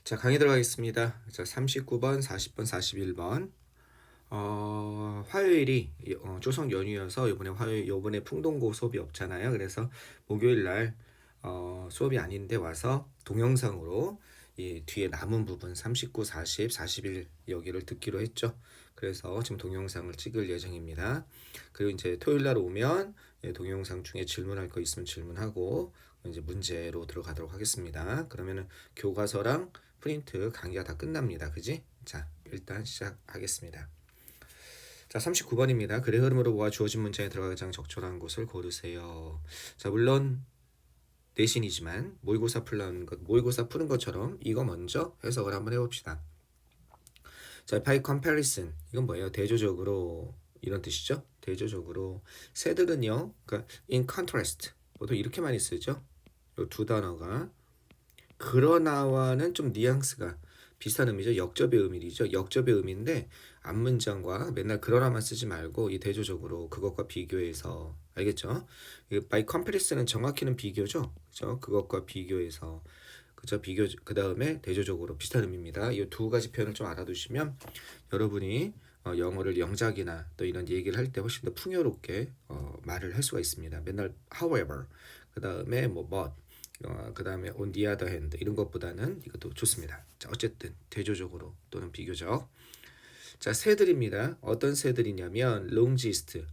자, 강의 들어가겠습니다. 자, 39번, 40번, 41번. 화요일이 조성 연휴여서 요번에 풍동고 수업이 없잖아요. 그래서 목요일 날 수업이 아닌데 와서 동영상으로 이 뒤에 남은 부분 39, 40, 41 여기를 듣기로 했죠. 그래서 지금 동영상을 찍을 예정입니다. 그리고 이제 토요일 날 오면 동영상 중에 질문할 거 있으면 질문하고 이제 문제로 들어가도록 하겠습니다. 그러면은 교과서랑 프린트 강의가 다 끝납니다. 그지? 자, 일단 시작하겠습니다. 자, 39번입니다. 글의 흐름으로 모아 주어진 문장에 들어가 가장 적절한 곳을 고르세요. 자, 물론 내신이지만 모의고사 푸는 것처럼 이거 먼저 해석을 한번 해봅시다. 자, by comparison 이건 뭐예요? 대조적으로 이런 뜻이죠. 대조적으로 새들은요, 그러니까 in contrast 보통 이렇게 많이 쓰죠. 이 두 단어가 그러나와는 좀 뉘앙스가 비슷한 의미죠. 역접의 의미죠. 역접의 의미인데 앞문장과 맨날 그러나만 쓰지 말고 이 대조적으로 그것과 비교해서 알겠죠? by comparison은 정확히는 비교죠. 그죠? 그것과 비교해서 그죠? 비교 그 다음에 대조적으로 비슷한 의미입니다. 이 두 가지 표현을 좀 알아두시면 여러분이 영어를 영작이나 또 이런 얘기를 할 때 훨씬 더 풍요롭게 말을 할 수가 있습니다. 맨날 however 그 다음에 뭐 but 그 다음에 on the other hand 이런 것보다는 이것도 좋습니다. 자, 어쨌든 대조적으로 또는 비교적. 자, 새들입니다. 어떤 새들이냐면 longest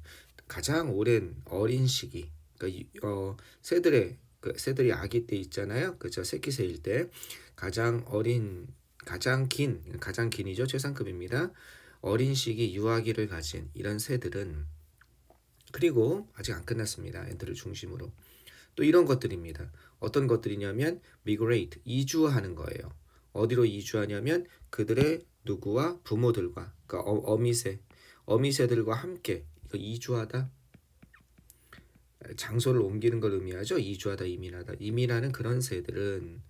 가장 오랜 어린 시기. 그러니까 새들이 아기 때 있잖아요. 그죠? 새끼 새일 때 가장 가장 긴이죠. 최상급입니다. 어린 시기 유아기를 가진 이런 새들은 그리고 아직 안 끝났습니다. 애들을 중심으로. 또 이런 것들입니다. 어떤 것들이냐면 migrate, 이주하는 거예요. 어디로 이주하냐면 그들의 누구와 부모들과 그러니까 어미새들과 함께 이거 이주하다 장소를 옮기는 걸 의미하죠. 이주하다, 이민하다. 이민하는 그런 새들은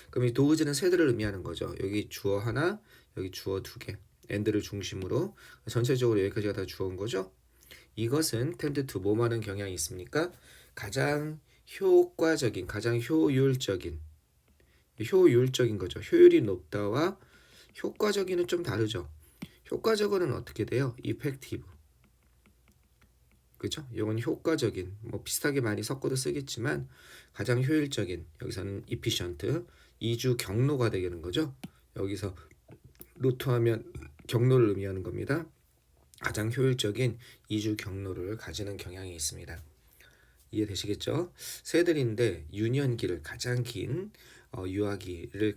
그럼 이 도그즈는 새들을 의미하는 거죠. 여기 주어 하나, 여기 주어 두 개. and를 중심으로 전체적으로 여기까지가 다 주어인 거죠. 이것은 tend to 뭐하는 경향이 있습니까? 가장 효과적인, 가장 효율적인 거죠. 효율이 높다와 효과적인은 좀 다르죠. 효과적은 어떻게 돼요? effective. 그죠? 이건 효과적인, 뭐 비슷하게 많이 섞어도 쓰겠지만 가장 효율적인, 여기서는 efficient, 이주 경로가 되는 거죠. 여기서 루트하면 경로를 의미하는 겁니다. 가장 효율적인 이주 경로를 가지는 경향이 있습니다. 이해되시겠죠? 새들인데 유년기를 가장 긴 유아기를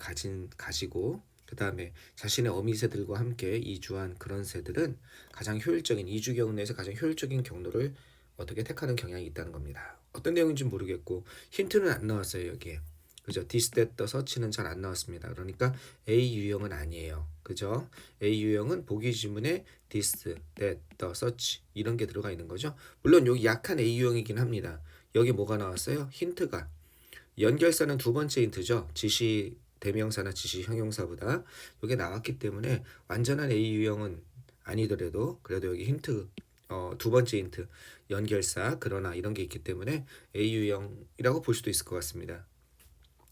가지고 그 다음에 자신의 어미새들과 함께 이주한 그런 새들은 가장 효율적인 이주 경로에서 가장 효율적인 경로를 어떻게 택하는 경향이 있다는 겁니다. 어떤 내용인지 모르겠고 힌트는 안 나왔어요 여기에. 그죠? this, that, the, such는 잘 안 나왔습니다. 그러니까 A 유형은 아니에요. 그죠? A 유형은 보기 지문에 this, that, the, such 이런 게 들어가 있는 거죠. 물론 여기 약한 A 유형이긴 합니다. 여기 뭐가 나왔어요? 힌트가 연결사는 두 번째 힌트죠. 지시 대명사나 지시 형용사보다 이게 나왔기 때문에 완전한 A 유형은 아니더라도 그래도 여기 힌트 두 번째 힌트 연결사 그러나 이런 게 있기 때문에 A 유형이라고 볼 수도 있을 것 같습니다.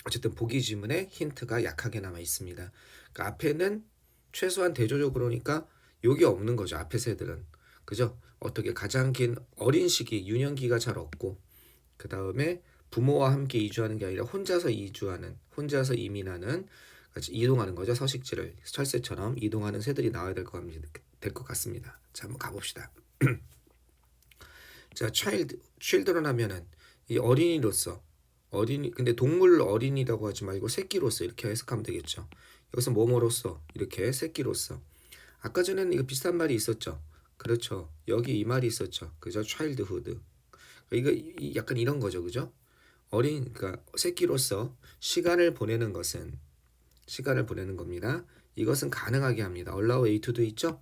어쨌든 보기 지문에 힌트가 약하게 남아 있습니다. 그러니까 앞에는 최소한 대조적으로니까 여기 없는 거죠. 앞에 새들은. 그죠? 어떻게 가장 긴 어린 시기 유년기가 잘 없고 그 다음에 부모와 함께 이주하는 게 아니라 혼자서 이민하는 같이 이동하는 거죠. 서식지를 철새처럼 이동하는 새들이 나와야 될 것 같습니다. 자, 한번 가봅시다. 자, children 하면은 이 어린이로서 근데 동물 어린이라고 하지 말고 새끼로서 이렇게 해석하면 되겠죠. 여기서 뭐뭐로서 이렇게 새끼로서. 아까 전에는 이거 비슷한 말이 있었죠. 그렇죠. 여기 이 말이 있었죠. 그죠? childhood. 이거 약간 이런 거죠. 그죠? 그러니까 새끼로서 시간을 보내는 겁니다. 이것은 가능하게 합니다. allow A to도 있죠?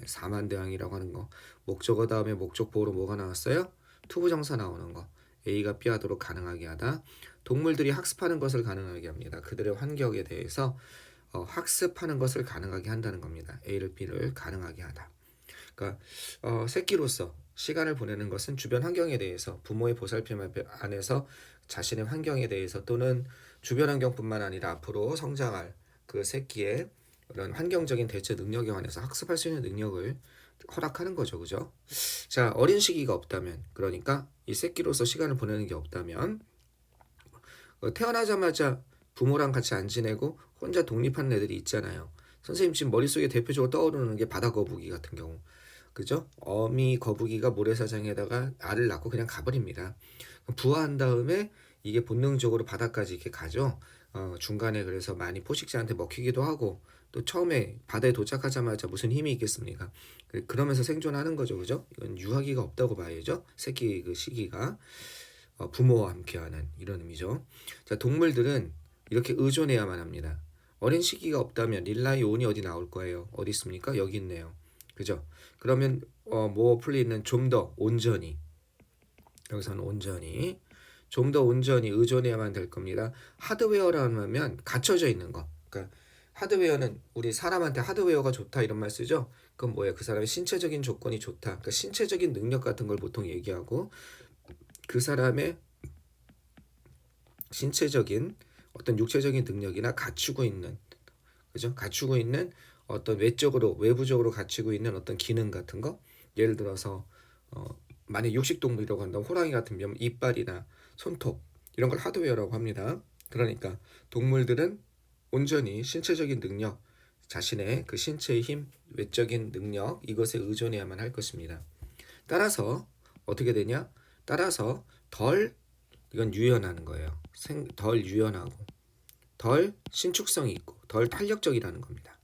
사만대항이라고 하는 거. 목적어 다음에 목적보호로 뭐가 나왔어요? 투부정사 나오는 거. A가 B 하도록 가능하게 하다. 동물들이 학습하는 것을 가능하게 합니다. 그들의 환경에 대해서 학습하는 것을 가능하게 한다는 겁니다. A를 B를 가능하게 하다. 그러니까 새끼로서 시간을 보내는 것은 주변 환경에 대해서 부모의 보살핌 안에서 자신의 환경에 대해서 또는 주변 환경뿐만 아니라 앞으로 성장할 그 새끼의 그런 환경적인 대처 능력에 관해서 학습할 수 있는 능력을 허락하는 거죠. 그죠? 자, 어린 시기가 없다면, 그러니까 이 새끼로서 시간을 보내는 게 없다면, 태어나자마자 부모랑 같이 안 지내고 혼자 독립하는 애들이 있잖아요. 선생님 지금 머릿속에 대표적으로 떠오르는 게 바다 거북이 같은 경우. 그죠? 어미 거북이가 모래사장에다가 알을 낳고 그냥 가버립니다. 부화한 다음에 이게 본능적으로 바다까지 이렇게 가죠. 중간에 그래서 많이 포식자한테 먹히기도 하고 또 처음에 바다에 도착하자마자 무슨 힘이 있겠습니까? 그러면서 생존하는 거죠. 그죠? 이건 유아기가 없다고 봐야죠. 새끼 그 시기가 부모와 함께하는 이런 의미죠. 자, 동물들은 이렇게 의존해야만 합니다. 어린 시기가 없다면 릴라이온이 어디 나올 거예요? 어디 있습니까? 여기 있네요. 그죠? 그러면 모어플리는 좀 더 온전히, 여기서는 온전히 좀 더 온전히 의존해야만 될 겁니다. 하드웨어라고 하면 갖춰져 있는 거. 그러니까 하드웨어는 우리 사람한테 하드웨어가 좋다 이런 말 쓰죠. 그건 뭐예요? 그 사람의 신체적인 조건이 좋다. 그러니까 신체적인 능력 같은 걸 보통 얘기하고 그 사람의 신체적인 어떤 육체적인 능력이나 갖추고 있는, 그죠? 갖추고 있는 어떤 외부적으로 갖추고 있는 어떤 기능 같은 거. 예를 들어서 만약 육식동물이라고 한다면 호랑이 같은 경우는 이빨이나 손톱 이런 걸 하드웨어라고 합니다. 그러니까 동물들은 온전히 신체적인 능력, 자신의 그 신체의 힘, 외적인 능력 이것에 의존해야만 할 것입니다. 따라서 어떻게 되냐? 따라서 이건 유연하는 거예요. 덜 유연하고 덜 신축성이 있고 덜 탄력적이라는 겁니다.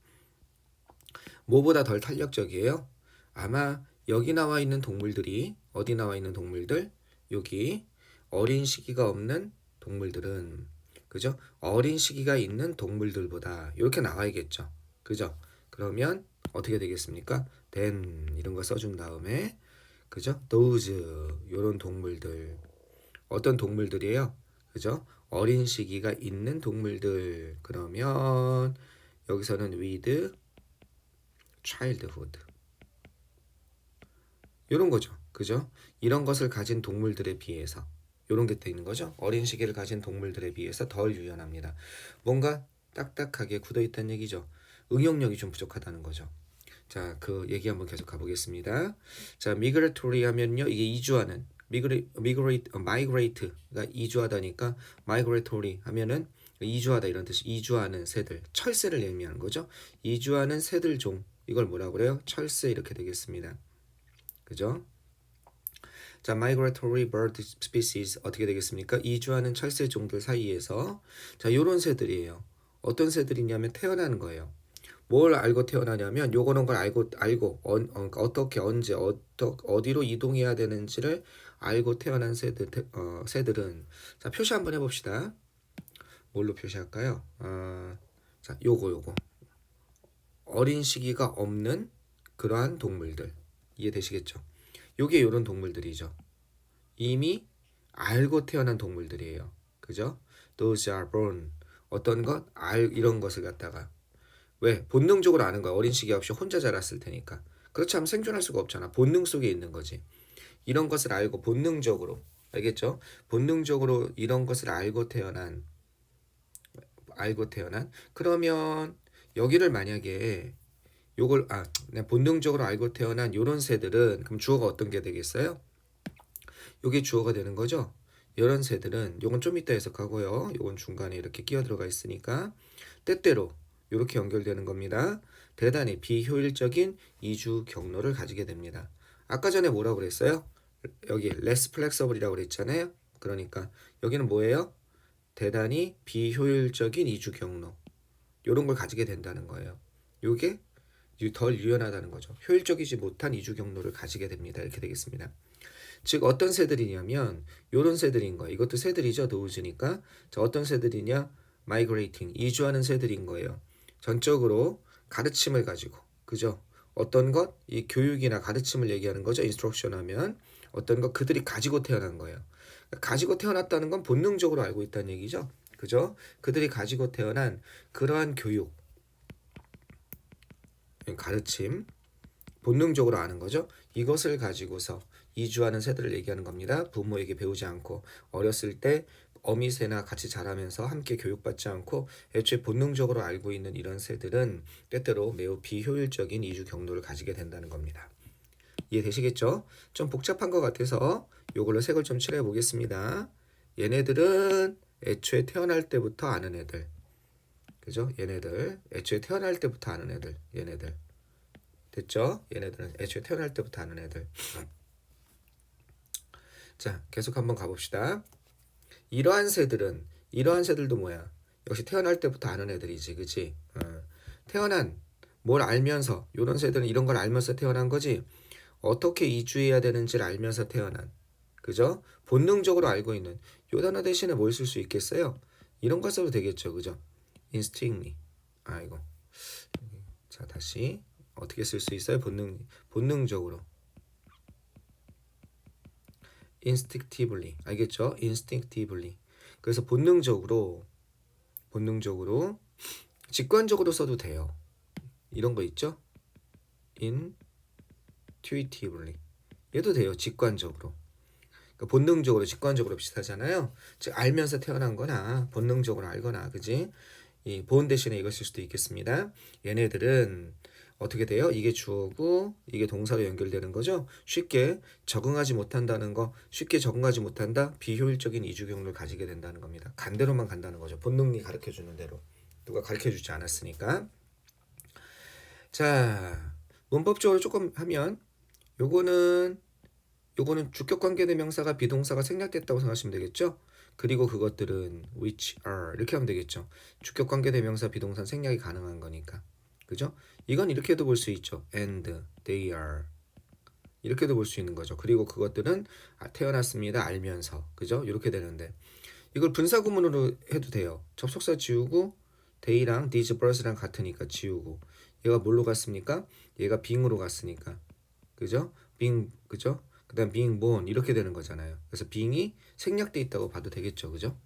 뭐보다 덜 탄력적이에요? 아마 여기 나와 있는 동물들이 어디 나와 있는 동물들? 여기 어린 시기가 없는 동물들은 그죠? 어린 시기가 있는 동물들보다 이렇게 나와야겠죠. 그죠? 그러면 어떻게 되겠습니까? then 이런 거 써준 다음에 그죠? those 이런 동물들 어떤 동물들이에요? 그죠? 어린 시기가 있는 동물들 그러면 여기서는 with childhood 이런 거죠. 그죠? 이런 것을 가진 동물들에 비해서 이런 게 돼 있는 거죠. 어린 시기를 가진 동물들에 비해서 덜 유연합니다. 뭔가 딱딱하게 굳어 있다는 얘기죠. 응용력이 좀 부족하다는 거죠. 자, 그 얘기 한번 계속 가보겠습니다. 자, migratory 하면요. 이게 이주하는 migrate가 이주하다니까 migratory 하면은 이주하다 이런 뜻이 이주하는 새들, 철새를 의미하는 거죠. 이주하는 새들 종 이걸 뭐라고 그래요? 철새 이렇게 되겠습니다. 그죠? 자, migratory bird species 어떻게 되겠습니까? 이주하는 철새 종들 사이에서 자, 요런 새들이에요. 어떤 새들이냐면 태어나는 거예요. 뭘 알고 태어나냐면 요거는 걸 알고 어떻게 언제 어디로 이동해야 되는지를 알고 태어난 새들은 자, 표시 한번 해봅시다. 뭘로 표시할까요? 자, 요거 어린 시기가 없는 그러한 동물들 이해되시겠죠? 요게 요런 동물들이죠. 이미 알고 태어난 동물들이에요. 그죠? Those are born 어떤 것 이런 것을 갖다가 왜? 본능적으로 아는 거야. 어린 시기 없이 혼자 자랐을 테니까. 그렇지 않으면 생존할 수가 없잖아. 본능 속에 있는 거지. 이런 것을 알고 본능적으로 알겠죠? 본능적으로 이런 것을 알고 태어난 그러면 여기를 만약에 요걸 본능적으로 알고 태어난 요런 새들은 그럼 주어가 어떤 게 되겠어요? 요게 주어가 되는 거죠. 이런 새들은 요건 좀 이따 해석하고요. 요건 중간에 이렇게 끼어 들어가 있으니까 때때로 이렇게 연결되는 겁니다. 대단히 비효율적인 이주 경로를 가지게 됩니다. 아까 전에 뭐라고 그랬어요? 여기 less flexible이라고 그랬잖아요. 그러니까 여기는 뭐예요? 대단히 비효율적인 이주 경로. 이런 걸 가지게 된다는 거예요. 이게 덜 유연하다는 거죠. 효율적이지 못한 이주 경로를 가지게 됩니다. 이렇게 되겠습니다. 즉 어떤 새들이냐면 이런 새들인 거예요. 이것도 새들이죠. 도우즈니까. 자, 어떤 새들이냐? migrating, 이주하는 새들인 거예요. 전적으로 가르침을 가지고 그죠? 어떤 것? 이 교육이나 가르침을 얘기하는 거죠. 인스트럭션 하면 어떤 것 그들이 가지고 태어난 거예요. 가지고 태어났다는 건 본능적으로 알고 있다는 얘기죠. 그죠? 그들이 가지고 태어난 그러한 교육, 가르침, 본능적으로 아는 거죠. 이것을 가지고서 이주하는 새들을 얘기하는 겁니다. 부모에게 배우지 않고 어렸을 때 어미새나 같이 자라면서 함께 교육받지 않고 애초에 본능적으로 알고 있는 이런 새들은 때때로 매우 비효율적인 이주 경로를 가지게 된다는 겁니다. 이해되시겠죠? 좀 복잡한 것 같아서 요걸로 색을 좀 칠해 보겠습니다. 얘네들은 애초에 태어날 때부터 아는 애들. 그죠? 얘네들 애초에 태어날 때부터 아는 애들. 얘네들 됐죠? 얘네들은 애초에 태어날 때부터 아는 애들. 자, 계속 한번 가봅시다. 이러한 새들도 뭐야? 역시 태어날 때부터 아는 애들이지, 그치? 태어난 뭘 알면서 요런 새들은 이런 걸 알면서 태어난 거지. 어떻게 이주해야 되는지를 알면서 태어난, 그죠? 본능적으로 알고 있는 요 단어 대신에 뭘 쓸 수 있겠어요? 이런 거 써도 되겠죠, 그죠? instinctly. 아이고. 자, 다시 어떻게 쓸 수 있어요? 본능적으로. instinctively. 알겠죠? instinctively. 그래서 본능적으로 직관적으로 써도 돼요. 이런 거 있죠? intuitively. 얘도 돼요. 직관적으로. 그러니까 본능적으로, 직관적으로 비슷하잖아요. 즉 알면서 태어난 거나 본능적으로 알거나, 그지? 이 본 대신에 이걸 쓸 수도 있겠습니다. 얘네들은 어떻게 돼요? 이게 주어고 이게 동사로 연결되는 거죠. 쉽게 적응하지 못한다는 거, 쉽게 적응하지 못한다, 비효율적인 이주 경로를 가지게 된다는 겁니다. 간대로만 간다는 거죠. 본능이 가르쳐주는 대로. 누가 가르쳐주지 않았으니까. 자, 문법적으로 조금 하면 요거는 주격관계대명사가 비동사가 생략됐다고 생각하시면 되겠죠. 그리고 그것들은 which are 이렇게 하면 되겠죠. 주격관계대명사 비동사 생략이 가능한 거니까. 그죠? 이건 이렇게도 볼 수 있죠. and they are 이렇게도 볼 수 있는 거죠. 그리고 그것들은 태어났습니다. 알면서. 그죠? 이렇게 되는데 이걸 분사구문으로 해도 돼요. 접속사 지우고 they랑 these birds랑 같으니까 지우고 얘가 뭘로 갔습니까? 얘가 being으로 갔으니까. 그죠? being, 그죠? 그 다음 being born 이렇게 되는 거잖아요. 그래서 being이 생략돼 있다고 봐도 되겠죠. 그죠?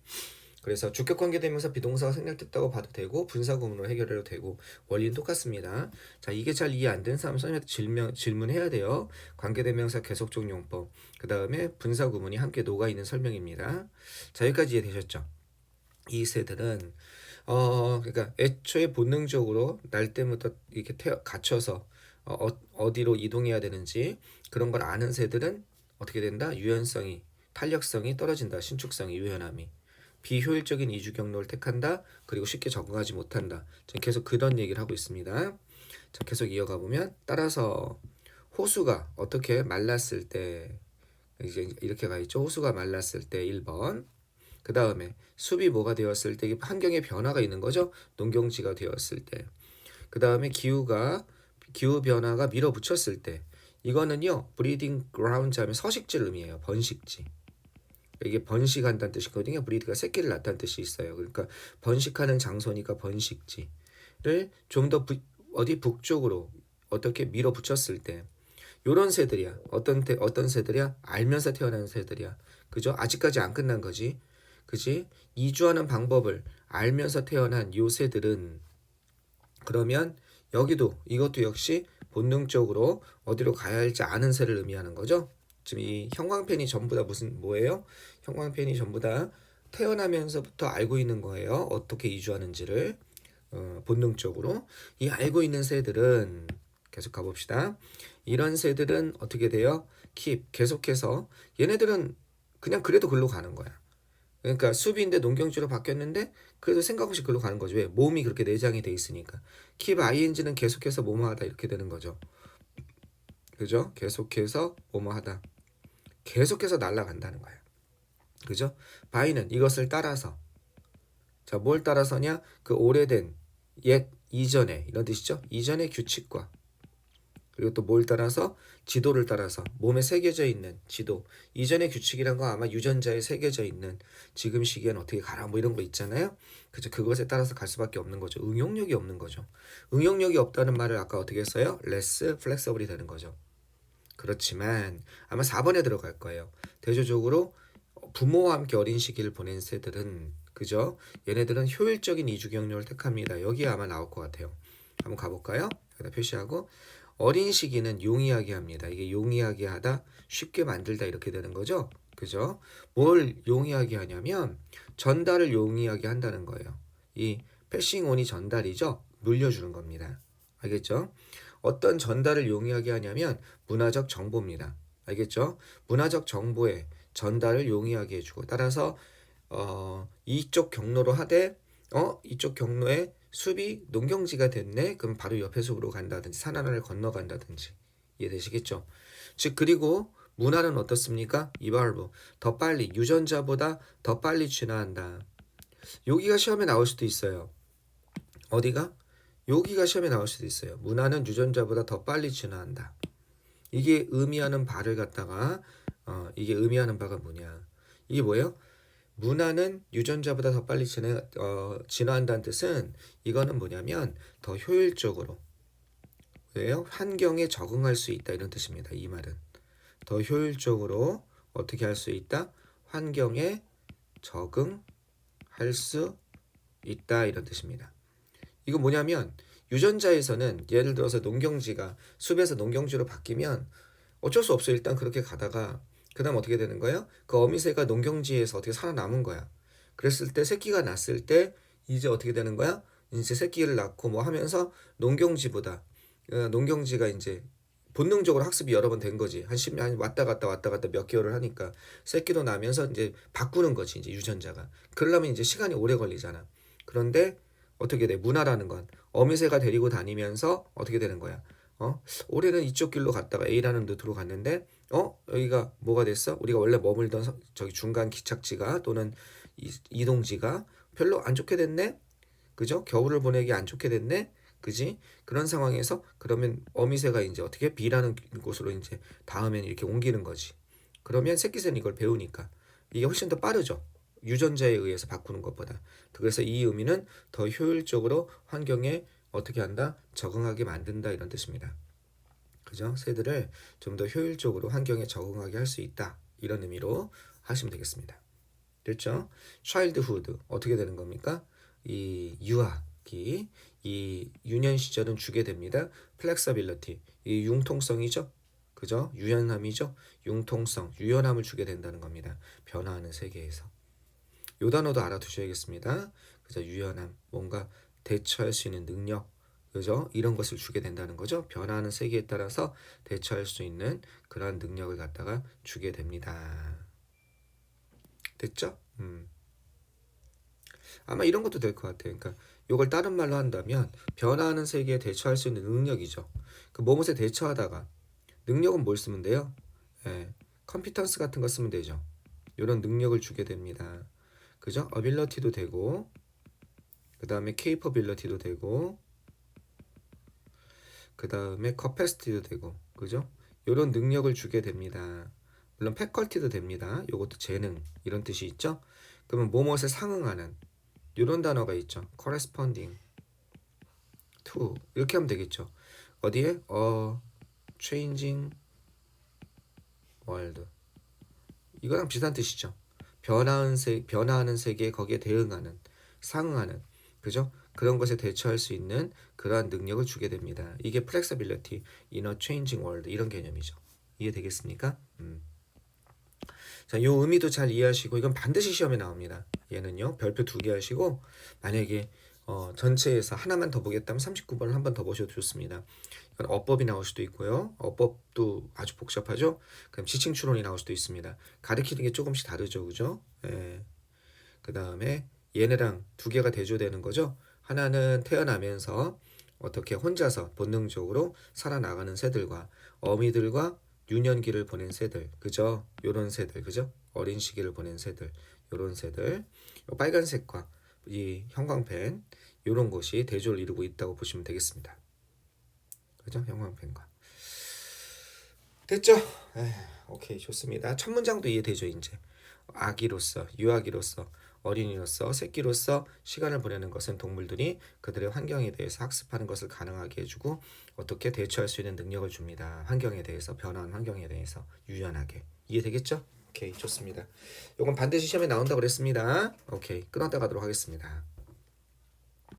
그래서 주격관계대명사 비동사가 생략됐다고 봐도 되고 분사구문으로 해결해도 되고 원리는 똑같습니다. 자, 이게 잘 이해 안 된 사람 선생님한테 질문해야 돼요. 관계대명사 계속적 용법 그 다음에 분사구문이 함께 녹아있는 설명입니다. 자, 여기까지 이해되셨죠? 이 새들은 그러니까 애초에 본능적으로 날 때부터 이렇게 갇혀서 어디로 이동해야 되는지 그런 걸 아는 새들은 어떻게 된다? 유연성이, 탄력성이 떨어진다. 신축성이, 유연함이. 비효율적인 이주 경로를 택한다. 그리고 쉽게 적응하지 못한다. 지금 계속 그런 얘기를 하고 있습니다. 자, 계속 이어가 보면 따라서 호수가 어떻게 말랐을 때 이제 이렇게 가 있죠. 호수가 말랐을 때 1번. 그 다음에 숲이 뭐가 되었을 때 환경의 변화가 있는 거죠. 농경지가 되었을 때. 그 다음에 기후 변화가 밀어붙였을 때 이거는요 브리딩 그라운드 하면 서식지를 의미해요. 번식지. 이게 번식한다는 뜻이거든요. 브리드가 새끼를 낳다는 뜻이 있어요. 그러니까 번식하는 장소니까 번식지를 좀 더 어디 북쪽으로 어떻게 밀어붙였을 때 요런 새들이야. 어떤 새들이야? 알면서 태어난 새들이야. 그죠? 아직까지 안 끝난 거지. 그지? 이주하는 방법을 알면서 태어난 요 새들은 그러면 이것도 역시 본능적으로 어디로 가야 할지 아는 새를 의미하는 거죠. 지금 이 형광펜이 전부 다 뭐예요? 형광펜이 전부 다 태어나면서부터 알고 있는 거예요. 어떻게 이주하는지를 본능적으로. 이 알고 있는 새들은 계속 가봅시다. 이런 새들은 어떻게 돼요? 계속해서 얘네들은 그냥 그래도 글로 가는 거야. 그러니까 숲인데 농경지로 바뀌었는데 그래도 생각 없이 글로 가는 거죠. 왜? 몸이 그렇게 내장이 돼 있으니까. keep ing는 계속해서 뭐뭐하다 이렇게 되는 거죠. 그죠? 계속해서 뭐뭐하다. 계속해서 날아간다는 거예요. 그죠? by는 이것을 따라서. 자, 뭘 따라서냐? 그 오래된 이전에 이런 뜻이죠. 이전의 규칙과 그리고 또 뭘 따라서? 지도를 따라서 몸에 새겨져 있는 지도. 이전의 규칙이란 거 아마 유전자에 새겨져 있는 지금 시기엔 어떻게 가라 뭐 이런 거 있잖아요. 그죠? 그것에 따라서 갈 수밖에 없는 거죠. 응용력이 없는 거죠. 응용력이 없다는 말을 아까 어떻게 했어요? less flexible이 되는 거죠. 그렇지만 아마 4번에 들어갈 거예요. 대조적으로 부모와 함께 어린 시기를 보낸 새들은 그죠? 얘네들은 효율적인 이주 경로를 택합니다. 여기 아마 나올 것 같아요. 한번 가볼까요? 여기다 표시하고 어린 시기는 용이하게 합니다. 이게 용이하게 하다, 쉽게 만들다 이렇게 되는 거죠. 그죠? 뭘 용이하게 하냐면 전달을 용이하게 한다는 거예요. 이 패싱 온이 전달이죠. 물려주는 겁니다. 알겠죠? 어떤 전달을 용이하게 하냐면 문화적 정보입니다. 알겠죠? 문화적 정보의 전달을 용이하게 해주고 따라서 이쪽 경로로 하되 이쪽 경로에 숲이 농경지가 됐네. 그럼 바로 옆에 숲으로 간다든지 산 하나를 건너간다든지 이해되시겠죠? 즉 그리고 문화는 어떻습니까? evolve 더 빨리 유전자보다 더 빨리 진화한다. 여기가 시험에 나올 수도 있어요. 어디가? 여기가 시험에 나올 수도 있어요. 문화는 유전자보다 더 빨리 진화한다. 이게 의미하는 바를 갖다가 이게 의미하는 바가 뭐냐? 이게 뭐예요? 문화는 유전자보다 더 빨리 진화한다는 뜻은 이거는 뭐냐면 더 효율적으로 왜요? 환경에 적응할 수 있다 이런 뜻입니다. 이 말은 더 효율적으로 어떻게 할 수 있다? 환경에 적응할 수 있다 이런 뜻입니다. 이거 뭐냐면 유전자에서는 예를 들어서 농경지가 숲에서 농경지로 바뀌면 어쩔 수 없어 일단 그렇게 가다가 그 다음 어떻게 되는 거예요? 그 어미새가 농경지에서 어떻게 살아남은 거야. 그랬을 때 새끼가 났을 때 이제 어떻게 되는 거야? 이제 새끼를 낳고 뭐 하면서 농경지보다 농경지가 이제 본능적으로 학습이 여러 번 된 거지. 한 10년 왔다 갔다 몇 개월을 하니까 새끼도 나면서 이제 바꾸는 거지. 이제 유전자가. 그러려면 이제 시간이 오래 걸리잖아. 그런데 어떻게 돼? 문화라는 건 어미새가 데리고 다니면서 어떻게 되는 거야? 올해는 이쪽 길로 갔다가 A라는 루트로 갔는데 여기가 뭐가 됐어? 우리가 원래 머물던 저기 중간 기착지가 또는 이동지가 별로 안 좋게 됐네? 그죠? 겨울을 보내기 안 좋게 됐네? 그지? 그런 상황에서 그러면 어미새가 이제 어떻게 B라는 곳으로 이제 다음엔 이렇게 옮기는 거지. 그러면 새끼새는 이걸 배우니까 이게 훨씬 더 빠르죠. 유전자에 의해서 바꾸는 것보다. 그래서 이 의미는 더 효율적으로 환경에 어떻게 한다? 적응하게 만든다 이런 뜻입니다. 그죠? 새들을 좀 더 효율적으로 환경에 적응하게 할 수 있다. 이런 의미로 하시면 되겠습니다. 됐죠? childhood 어떻게 되는 겁니까? 이 유아기 이 유년 시절은 주게 됩니다. flexibility 이 융통성이죠. 그죠? 유연함이죠. 융통성, 유연함을 주게 된다는 겁니다. 변화하는 세계에서. 요 단어도 알아두셔야겠습니다. 그죠? 유연함, 뭔가 대처할 수 있는 능력, 그죠? 이런 것을 주게 된다는 거죠. 변화하는 세계에 따라서 대처할 수 있는 그러한 능력을 갖다가 주게 됩니다. 됐죠? 아마 이런 것도 될 것 같아요. 그러니까 이걸 다른 말로 한다면 변화하는 세계에 대처할 수 있는 능력이죠. 그 뭐뭇에 대처하다가 능력은 뭘 쓰면 돼요? 컴피턴스 같은 거 쓰면 되죠. 이런 능력을 주게 됩니다. 그죠? ability도 되고 그 다음에 capability도 되고 그 다음에 capacity도 되고 그죠? 이런 능력을 주게 됩니다. 물론 faculty도 됩니다. 이것도 재능 이런 뜻이 있죠? 그러면 뭐뭇에 상응하는 이런 단어가 있죠. corresponding to 이렇게 하면 되겠죠. 어디에? changing world 이거랑 비슷한 뜻이죠. 변화하는 세계 거기에 대응하는 상응하는 그죠? 그런 것에 대처할 수 있는 그러한 능력을 주게 됩니다. 이게 flexibility, in a changing world 이런 개념이죠. 이해되겠습니까? 자, 요 의미도 잘 이해하시고 이건 반드시 시험에 나옵니다. 얘는요 별표 2개 하시고 만약에 전체에서 하나만 더 보겠다면 39번을 한 번 더 보셔도 좋습니다. 이건 어법이 나올 수도 있고요. 어법도 아주 복잡하죠. 그럼 지칭 추론이 나올 수도 있습니다. 가리키는 게 조금씩 다르죠, 그죠? 그 다음에 얘네랑 두 개가 대조되는 거죠. 하나는 태어나면서 어떻게 혼자서 본능적으로 살아나가는 새들과 어미들과 유년기를 보낸 새들, 그죠? 요런 새들, 그죠? 어린 시기를 보낸 새들, 요런 새들, 요 빨간색과 이 형광펜 요런 것이 대조를 이루고 있다고 보시면 되겠습니다. 그죠? 형광펜과 됐죠? 오케이 좋습니다. 첫 문장도 이해되죠 이제. 아기로서, 유아기로서, 어린이로서, 새끼로서 시간을 보내는 것은 동물들이 그들의 환경에 대해서 학습하는 것을 가능하게 해주고 어떻게 대처할 수 있는 능력을 줍니다. 환경에 대해서, 변화한 환경에 대해서 유연하게. 이해되겠죠? 오케이 좋습니다. 이건 반드시 시험에 나온다고 그랬습니다. 오케이 끝났다 가도록 하겠습니다.